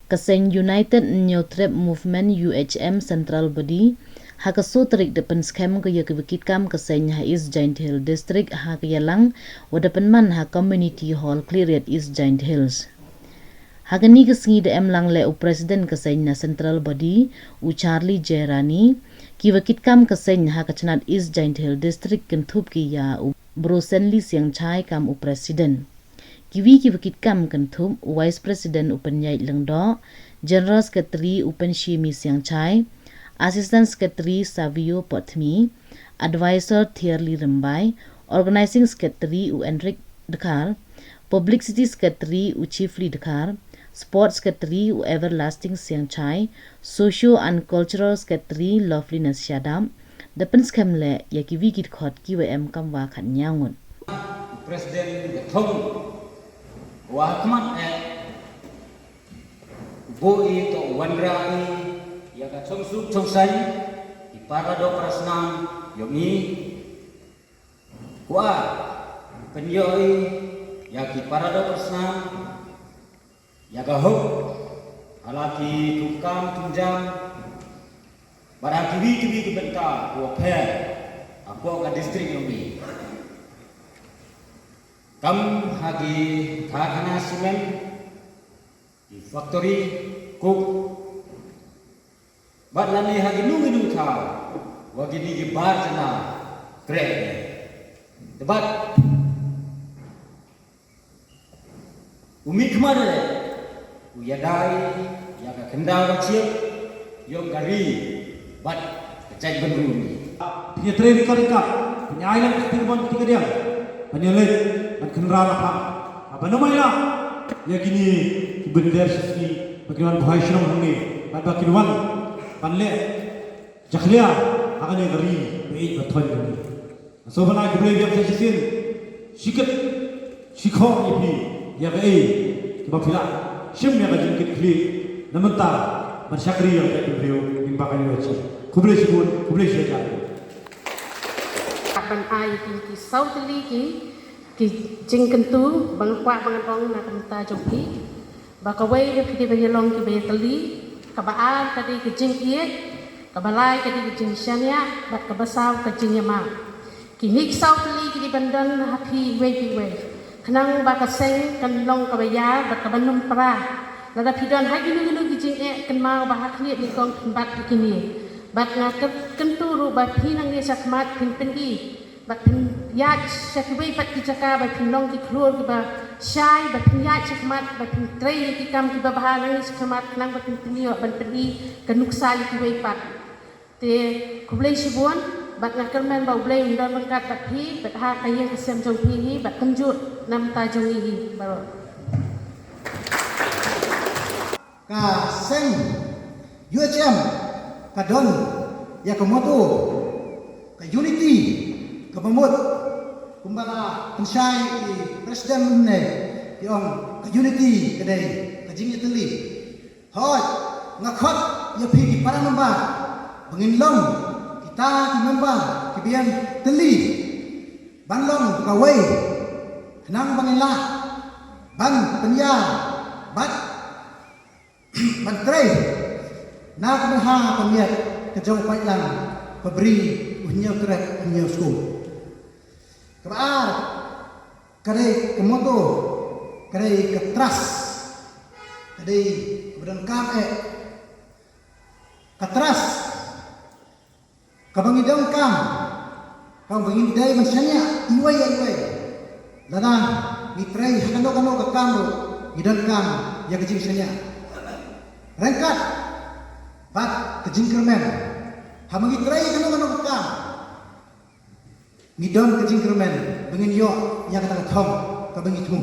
Kaseng United New Trade Movement UHM Central Body hakaso terik depan scam ke ya kebikit kam kaseng ha East Giant Hill District ha keyalang wadapan man ha Community Hall clear at East Giant Hills. Hagani kesengi de emlang le u Presiden kaseng na Central Body u Charlie Jerani ki wakit kam kaseng ha kacnat East Giant Hill District kentup ki ya u Brosenli siang chai kam u Presiden. Kiwi ki wakit kam kentup Vice President Upen Yait Lengdo, General Secretary Upen Shimi Siang Chai, Assistant Secretary Savio Potmi, Advisor Thierry Rembai, Organizing Secretary U Enric Dekar, Publicity Secretary U Chiefly Dekar, Sports Secretary U Everlasting Siang Chai, Socio and Cultural Secretary Loveliness Shadam, Depen Skemle ya kiwi kit khot KWM kam wa khat nyangun. Presiden Thong Wahmat Boi to Wandrai ya ka Chongsuk Chongsai di Parado Prasnam Yomi Wa Penyoi ya ki Parado Prasnam ya ka Hok alaki tukam tunjang barang kiwi ke benta ko phe aku ka distrik Yomi kam hagi Thakana Cement di factory cook bat lani hagi nungi tha wagi di bar jana kre debat umi kemana uyadai ya ka kenda wacil yom gari bat kecai benruni punya train rika punya island ketirban ketiga dia penyelit dan kendaraan apa namanya ya gini bener sih bagaimana bahaya senang ini pada kinuan panle jaklia akan yang geri baik betul ini so bana kita lihat sesuatu sikat sikho ini ya baik coba pilih semua yang jengkit kli namun tak bersyakri yang kita beliau imbakan itu kublai sibun kublai saja akan air di South League ki jingkentu bang kwa bang rong na kamta joki bakawai ke pidi bayalong ki bayatali kabaan kadi ki jingkie kabalai kadi ki jingsyanya bat kabasaw ka jingyama kinik sautli ki bandan happy way kenang bakaseng kanlong kabaya bat kabanum pra lada pidon haginu ki jingke kenmau bahakni ni kong bat kini bat ngaket kenturu bat hinang ni sakmat pinpendi bat yat sakwe bat kijaka bat pinong ki klur ki ba syai bat yat sakmat bat trei ki kam ki ba bahalang ni sakmat nang bat pinio bat pedi kanuksa ki we pat te kublai sibun bat ngakermen ba ublai undang bangkat bat hi bat ha kayeng kesem jong hi bat kenjut nam ta jong hi baro ka seng UHM kadon ya kemoto ka unity kepemut kumbala pensai presiden ne yang ke unity kedai ke jingit teli hot ngakot ya pi para member benginlong kita di member ke bian teli banlong kawai nang bangila ban penya bat bantrei nak meha pemiat kejauh pailang peberi unya kerek unya school kebaar kadai kemoto kadai ketras kadai kebadan kame ketras kabangidang kam kang bangidai mansanya iwai lada mitrai kano ke kamro idang kam ya kejing sanya rengkat bat kejing kermen hamangi trai kano ke kam midon kejing kermen bengin yo yang kata thong ka bengi thum